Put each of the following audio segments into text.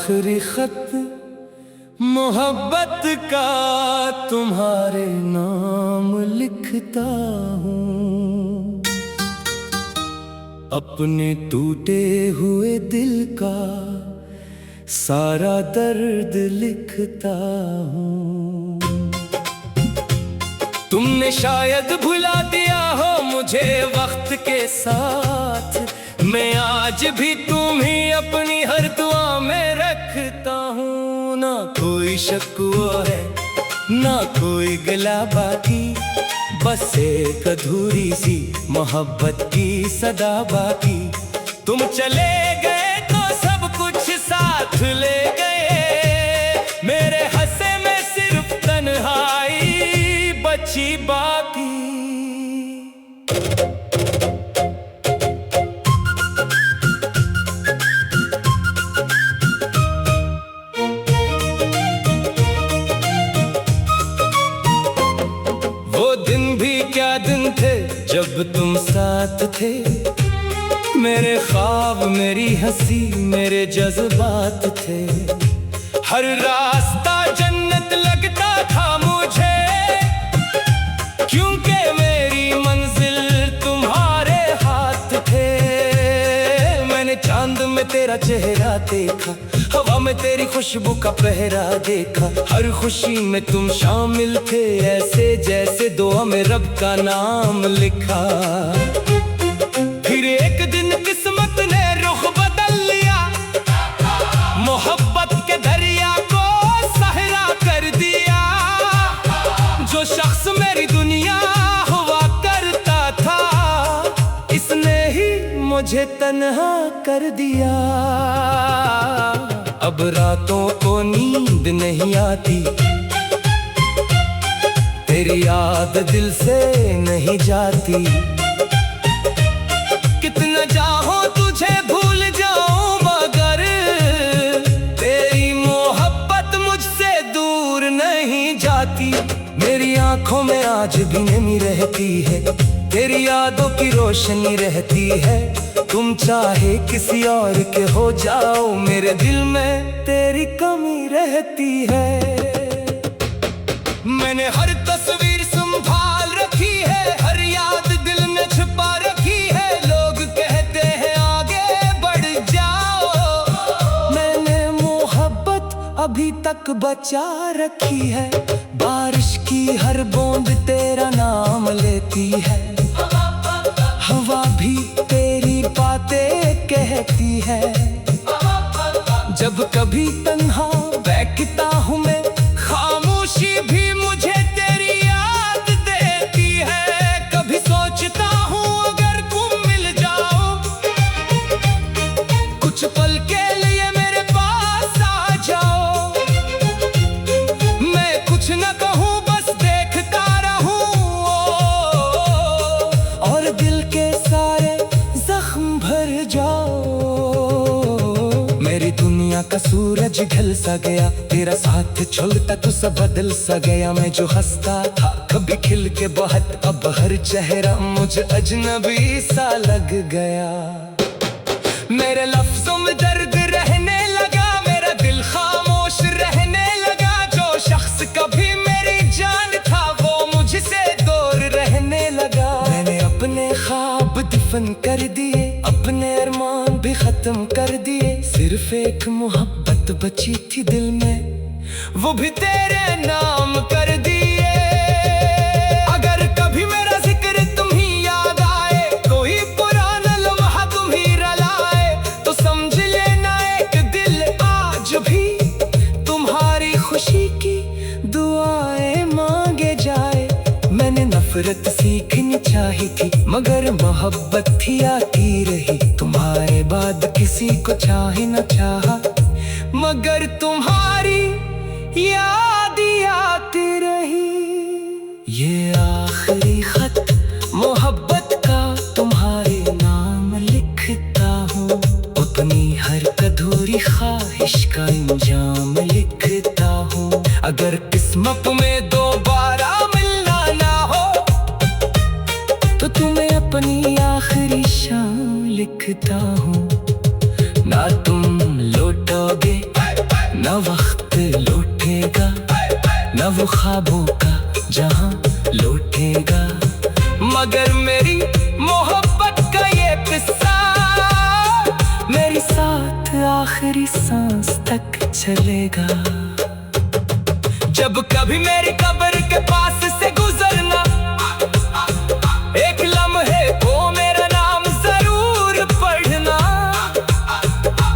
आखिरी खत मोहब्बत का तुम्हारे नाम लिखता हूँ। अपने टूटे हुए दिल का सारा दर्द लिखता हूँ। तुमने शायद भुला दिया हो मुझे वक्त के साथ, मैं आज भी तुम ही अपनी हर दुआ में रखता हूँ। ना कोई शक वो है ना कोई गिला बाकी, बस एक अधूरी सी मोहब्बत की सदा बाकी। तुम चले गए तो सब कुछ साथ ले गए, मेरे हंसे में सिर्फ तन्हाई बची बाकी। वो दिन भी क्या दिन थे जब तुम साथ थे, मेरे ख्वाब मेरी हंसी मेरे जज्बात थे। हर रास्ता जन्नत लगता था मुझे, क्योंकि मेरी मंजिल तुम्हारे हाथ थे। मैंने चांद में तेरा चेहरा देखा, हवा में तेरी खुशबू का पहरा देखा। हर खुशी में तुम शामिल थे, ऐसे जैसे दुआ में रब का नाम लिखा। फिर एक दिन किस्मत ने रुख बदल लिया, मोहब्बत के दरिया को सहरा कर दिया। जो शख्स मेरी दुनिया हुआ करता था, इसने ही मुझे तन्हा कर दिया। अब रातों को नींद नहीं आती, तेरी याद दिल से नहीं जाती। कितना चाहो तुझे भूल जाऊं, मगर तेरी मोहब्बत मुझसे दूर नहीं जाती। मेरी आंखों में आज भी नमी रहती है, तेरी यादों की रोशनी रहती है। तुम चाहे किसी और के हो जाओ, मेरे दिल में तेरी कमी रहती है। मैंने हर तस्वीर संभाल रखी है, हर याद दिल में छुपा रखी है। लोग कहते हैं आगे बढ़ जाओ, मैंने मोहब्बत अभी तक बचा रखी है। बारिश की हर बूंद तेरा नाम लेती है, हवा भी तेरी बातें कहती है। जब कभी तन्हा बैठता हूँ मैं, खामोशी भी मुझे तेरी याद देती है। कभी सोचता हूँ अगर तुम मिल जाओ, कुछ पल के लिए मेरे पास आ जाओ। मैं कुछ न कहूँ बस देखता रहूं, और दिल के सारे जख्म भर जाओ। मेरी दुनिया का सूरज ढल सा गया, तेरा साथ छोड़ता तो सब बदल सा गया। मैं जो हंसता था कभी खिल के बहुत, अब हर चेहरा मुझे अजनबी सा लग गया। मेरे लफ्जों में दर्द रहने लगा, मेरा दिल खामोश रहने लगा। जो शख्स कभी मेरी जान था वो मुझसे दूर रहने लगा। मैंने अपने ख्वाब दफन कर दिए, अपने अरमान भी खत्म कर दिए। सिर्फ एक मोहब्बत बची थी दिल में, वो भी तेरे नाम कर दिए। अगर कभी मेरा जिक्र तुम्ही याद आए, कोई पुराना लम्हा तुम्ही रलाए, तो समझ लेना एक दिल आज भी तुम्हारी खुशी की दुआएं मांगे जाए। मैंने नफरत सीखनी चाही थी, मगर मोहब्बत थी आती रही। तुम्हारे बाद किसी को चाहे न चाहा, मगर तुम्हारी याद आती रही। ये आखिरी खत मोहब्बत का तुम्हारे नाम लिखता हूँ, अपनी हर अधूरी ख्वाहिश का इंजाम लिखता हूँ। अगर किस्मत में दोबारा मिलना ना हो, तो तुम्हें अपनी आखिरी शाम लिखता हूँ। ना तुम लौटोगे वो ख्वाबों का जहां लौटेगा। मगर मेरी मोहब्बत का ये किस्सा मेरी साथ आखिरी सांस तक चलेगा। जब कभी मेरी कब्र के पास से गुजरना, एक लम्हे को मेरा नाम जरूर पढ़ना।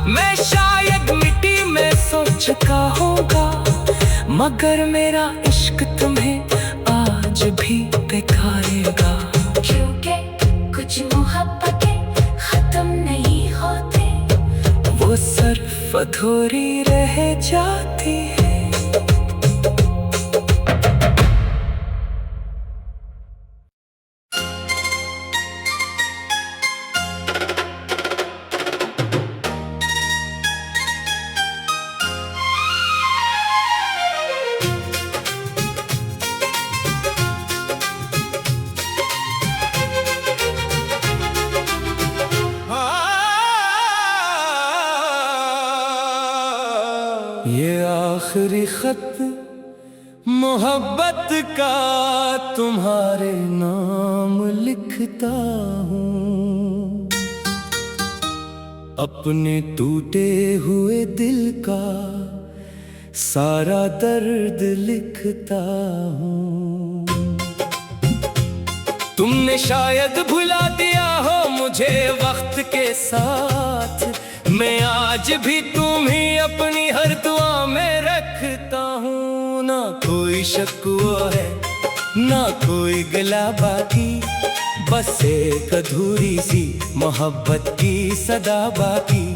मैं शायद मिट्टी में सो चुका होगा, मगर मेरा इश्क तुम्हें आज भी बेकारेगा। क्योंकि कुछ मोहब्बतें खत्म नहीं होते, वो सिर्फ अधूरी रह जाती है। ये आखिरी खत मोहब्बत का तुम्हारे नाम लिखता हूँ। अपने टूटे हुए दिल का सारा दर्द लिखता हूँ। तुमने शायद भुला दिया हो मुझे वक्त के साथ, मैं आज भी तुम्ही अपनी हर दुआ में रखता हूँ। ना कोई शक है ना कोई गिला बाकी, बस एक अधूरी सी मोहब्बत की सदा बाकी।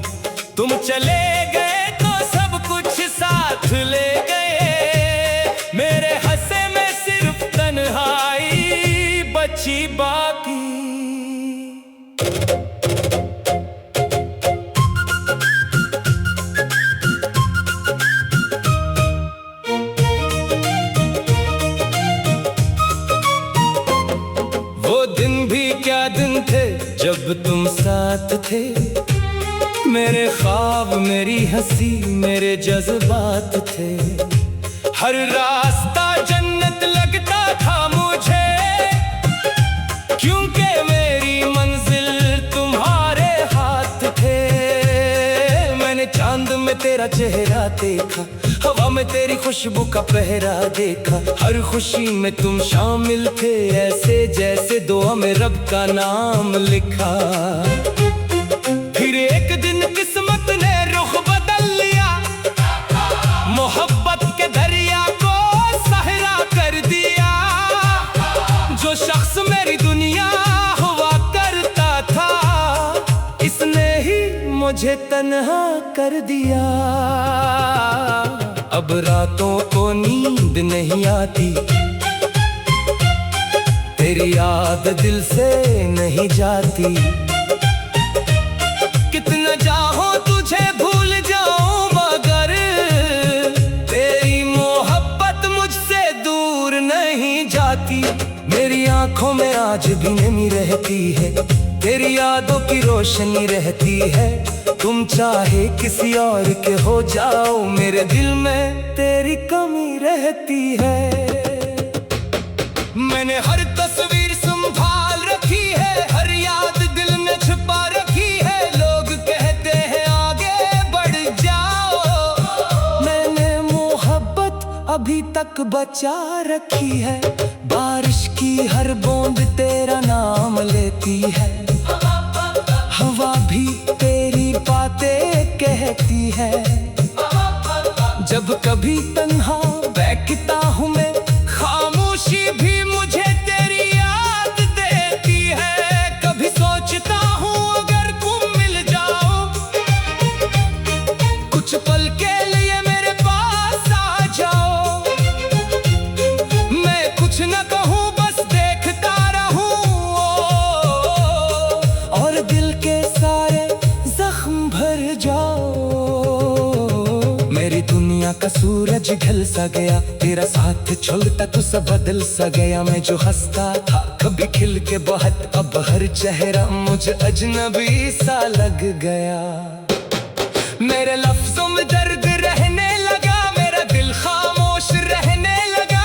तुम चले गए तो सब कुछ साथ ले गए, मेरे हंसे में सिर्फ तन्हाई बची बाकी। जब तुम साथ थे, मेरे ख्वाब मेरी हंसी मेरे जज्बात थे। हर रास्ता जन्नत लगता था मुझे, क्योंकि मेरी मंजिल तुम्हारे हाथ थे। मैंने चांद में तेरा चेहरा देखा, हवा में तेरी खुशबू का पहरा देखा। हर खुशी में तुम शामिल थे, ऐसे जैसे दुआ में रब का नाम लिखा। फिर एक दिन किस्मत ने रुख बदल लिया, मोहब्बत के दरिया को सहरा कर दिया। जो शख्स मेरी दुनिया हुआ करता था, इसने ही मुझे तन्हा कर दिया। अब रातों को नींद नहीं आती, तेरी याद दिल से नहीं जाती। कितना चाहो तुझे भूल जाऊं, मगर तेरी मोहब्बत मुझसे दूर नहीं जाती। मेरी आंखों में आज भी नमी रहती है, तेरी यादों की रोशनी रहती है। तुम चाहे किसी और के हो जाओ, मेरे दिल में तेरी कमी रहती है। मैंने हर तस्वीर संभाल रखी है, हर याद दिल में छुपा रखी है। लोग कहते हैं आगे बढ़ जाओ, मैंने मोहब्बत अभी तक बचा रखी है। बारिश की हर बूंद तेरा नाम लेती है, हवा भी तेरी बातें कहती है। जब कभी तन्हा बैठता हूँ मैं, खामोशी भी मुझे तेरी याद देती है। कभी सोचता हूँ अगर तुम मिल जाओ, कुछ पल के लिए मेरे पास आ जाओ। मैं कुछ न कहूँ, बस देखता रहूं, और दिल के सारे जख्म भर जाओ। मेरी दुनिया का सूरज ढल सा गया, तेरा साथ छोड़ता तो सब बदल सा गया। मैं जो हंसता था कभी खिल के बहुत, अब हर चेहरा मुझे अजनबी सा लग गया। मेरे लफ्जों में दर्द रहने लगा, मेरा दिल खामोश रहने लगा।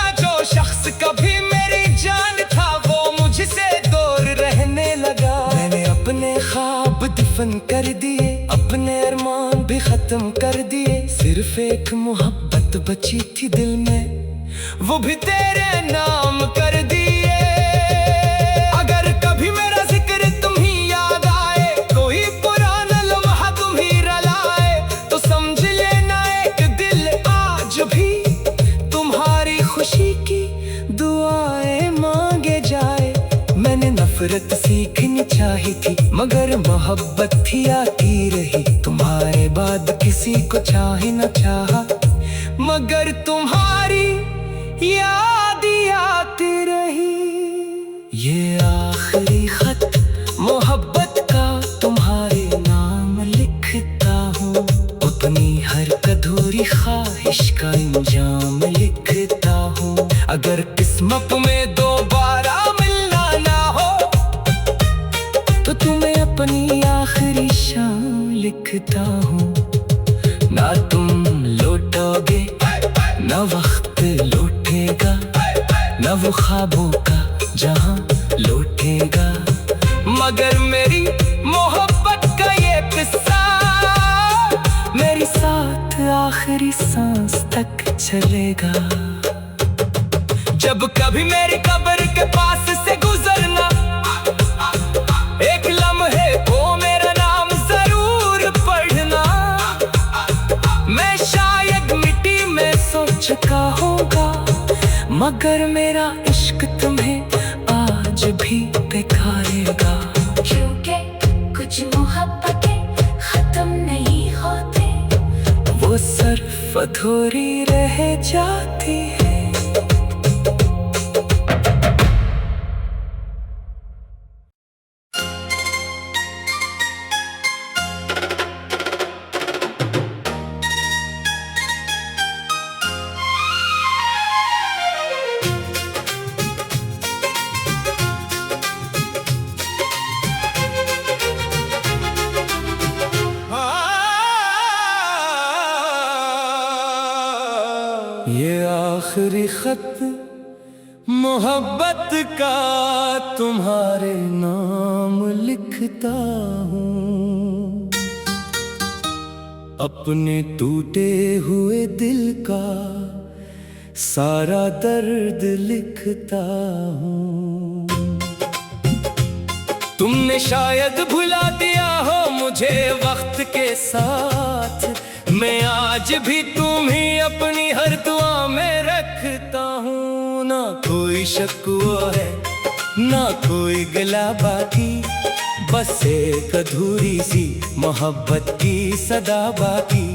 दफन कर दिए, अपने अरमान भी खत्म कर दिए। सिर्फ एक मोहब्बत बची थी दिल में, वो भी तेरे नाम कर दिए। अगर कभी मेरा जिक्र तुम्ही याद आए, कोई पुराना लम्हा तुम्ही रलाए, तो समझ लेना एक दिल आज भी तुम्हारी खुशी की दुआएं मांगे जाए। मैंने नफरत सीखनी चाही थी, मगर मोहब्बत थी आती रही। तुम्हारे बाद किसी को चाहे न चाहा, मगर तुम्हारी याद आती रही। ये आखिरी खत मोहब्बत का तुम्हारे नाम लिखता हूँ, अपनी हर अधूरी ख्वाहिश का इंजाम लिखता हूँ। अगर किस्मत में दोबारा मिलना ना हो, तो तुम्हें अपनी आखिरी शाम लिखता हूँ। ना तुम लौटोगे, ना वक्त लौटेगा, ना वो ख्वाबों का जहां लौटेगा, मगर मेरी मोहब्बत का ये किस्सा मेरे साथ आखिरी सांस तक चलेगा। जब कभी मेरी कब्र के पास से गुजरना, एक लम्हे को मेरा नाम जरूर पढ़ना। मैं शायद मिट्टी में सो चुका होगा, मगर मेरा इश्क तुम्हें आज भी बेकारेगा। क्योंकि कुछ मोहब्बतें खत्म नहीं होते, वो सिर्फ अधूरी रह जाती है। ये आखिरी खत मोहब्बत का तुम्हारे नाम लिखता हूँ, अपने टूटे हुए दिल का सारा दर्द लिखता हूँ। तुमने शायद भुला दिया हो मुझे वक्त के साथ, मैं आज भी तुम्हें अपनी हर दुआ में रखता हूँ। ना कोई शक हुआ है, ना कोई गिला बाकी, बस एक अधूरी सी मोहब्बत की सदा बाकी।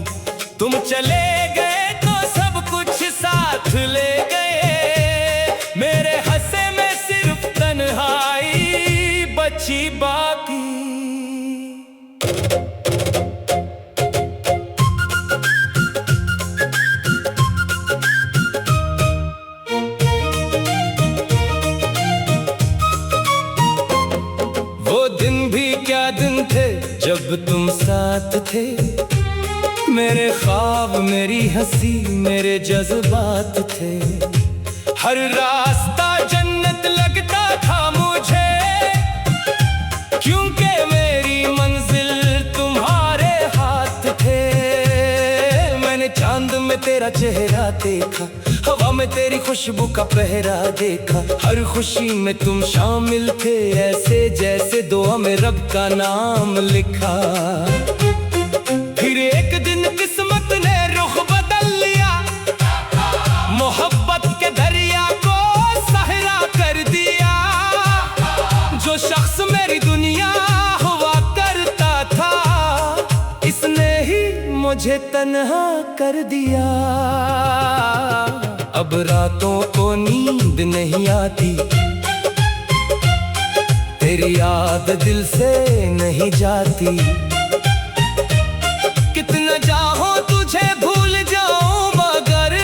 तुम चले गए तो सब कुछ साथ ले गए, मेरे हंसे में सिर्फ तन्हाई बची बाकी। जब तुम साथ थे, मेरे ख्वाब मेरी हंसी मेरे जज्बात थे। हर रास्ता जन्नत लगता था मुझे, क्योंकि मेरी मंजिल तुम्हारे हाथ थे। मैंने चांद में तेरा चेहरा देखा, हवा में तेरी खुशबू का पहरा देखा। हर खुशी में तुम शामिल थे, ऐसे जैसे दुआ में रब का नाम लिखा। फिर एक दिन किस्मत ने रुख बदल लिया, मोहब्बत के दरिया को सहरा कर दिया। जो शख्स मेरी दुनिया हुआ करता था, इसने ही मुझे तन्हा कर दिया। अब रातों को नींद नहीं आती, तेरी याद दिल से नहीं जाती। कितना चाहो तुझे भूल जाऊं, मगर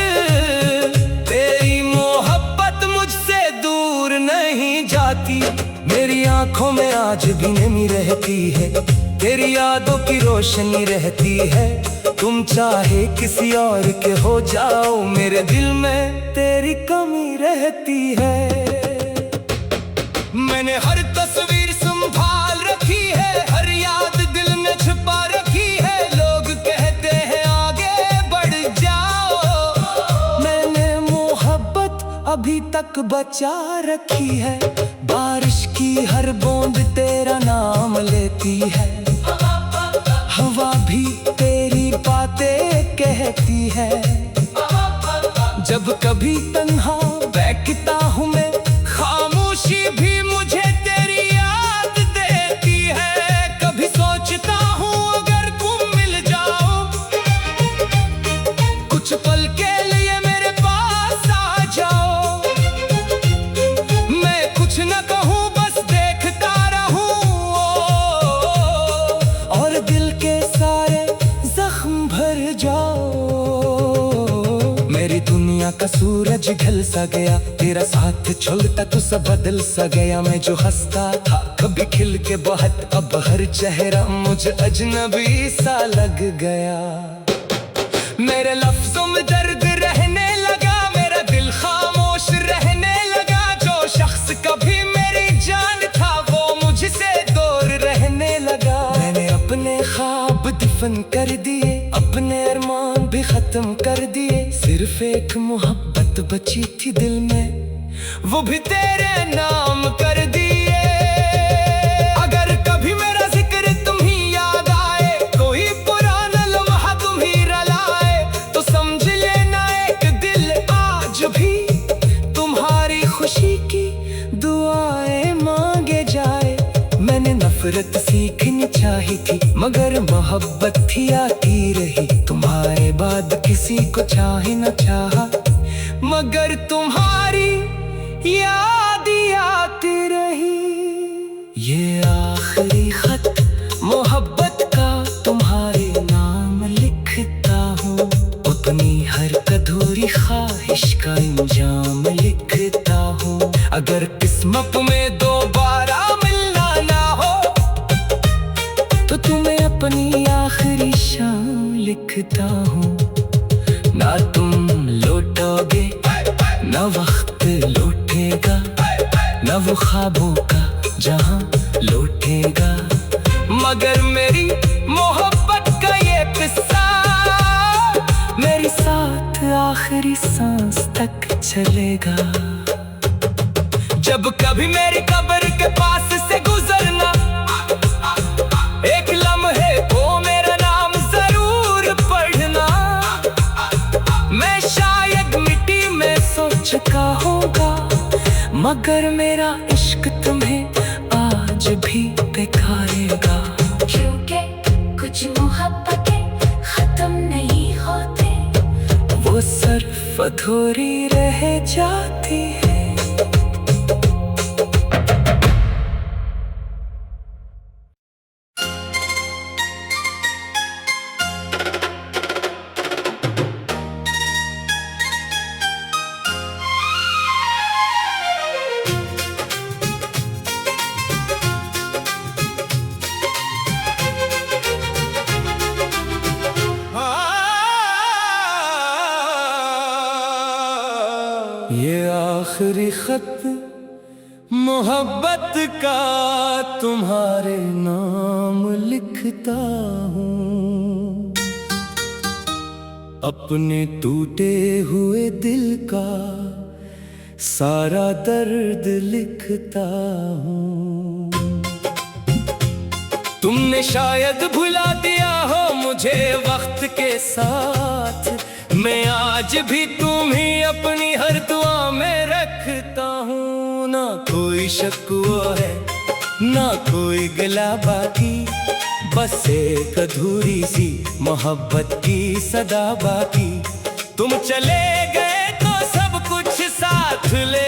तेरी मोहब्बत मुझसे दूर नहीं जाती। मेरी आंखों में आज भी नमी रहती है, तेरी यादों की रोशनी रहती है। तुम चाहे किसी और के हो जाओ, मेरे दिल में तेरी कमी रहती है। मैंने हर तस्वीर संभाल रखी है, हर याद दिल तक बचा रखी है। बारिश की हर बूंद तेरा नाम लेती है। हवा भी तेरी बातें कहती है। जब कभी तन्हा बैठता हूँ मैं, खामोशी भी मुझे तेरी याद देती है। कभी सोचता हूँ अगर तुम मिल जाओ, कुछ पल के लिए मेरे पास आ जाओ। मैं कुछ न कहूँ बस देखता रहूं, और दिल के सारे जख्म भर जाओ। मेरी दुनिया का सूरज ढल सा गया, तेरा साथ छोड़ता तो सब बदल सा गया। मैं जो हंसता था कभी खिल के बहुत, अब हर चेहरा मुझे अजनबी सा लग गया। मेरे लफ्जों में दर्द रहने लगा, मेरा दिल खामोश रहने लगा। जो शख्स कभी मेरी जान था वो मुझसे दूर रहने लगा। मैंने अपने ख्वाब दफन कर दिए, अपने अरमान भी खत्म कर दिए। सिर्फ एक मोहब्बत बची थी दिल में, वो भी तेरे नाम कर दिए। अगर कभी मेरा जिक्र तुम्हीं याद आए, कोई पुराना लम्हा तुम्हीं रलाए, तो समझ लेना एक दिल आज भी तुम्हारी खुशी की दुआएं मांगे जाए। मैंने नफरत सीखनी चाही थी, मगर मोहब्बत थी आती रही। तुम्हारे बाद किसी को चाहे न चाहा, मगर तुम्हारी याद आती रही। ये आखिरी खत मोहब्बत का तुम्हारे नाम लिखता हूँ। अपनी हर अधूरी ख्वाहिश का इंजाम लिखता हूँ। अगर किस्मत में दोबारा मिलना ना हो, तो तुम्हें अपनी आखिरी शाम लिखता हूँ। ना तुम लौटोगे, ना वक्त लौटेगा, ना वो ख्वाबों का जहां लौटेगा, मगर मेरी मोहब्बत का ये किस्सा मेरे साथ आखिरी सांस तक चलेगा। जब कभी मेरी कब्र के पास से गुजरना, एक लम्हे को मेरा नाम जरूर पढ़ना। मैं शायद मिट्टी में सो चुका होगा, मगर मेरा इश्क तुम्हें आज भी बेकारेगा। क्योंकि कुछ मोहब्बतें खत्म नहीं होते, वो सिर्फ अधूरी रह जाती है। ये आखिरी खत मोहब्बत का तुम्हारे नाम लिखता हूँ। अपने टूटे हुए दिल का सारा दर्द लिखता हूँ। तुमने शायद भुला दिया हो मुझे वक्त के साथ, मैं आज भी तुम्हें अपनी हर दुआ में रखता हूँ। ना कोई शक वो है, ना कोई गिला बाकी, बस एक अधूरी सी मोहब्बत की सदा बाकी। तुम चले गए तो सब कुछ साथ ले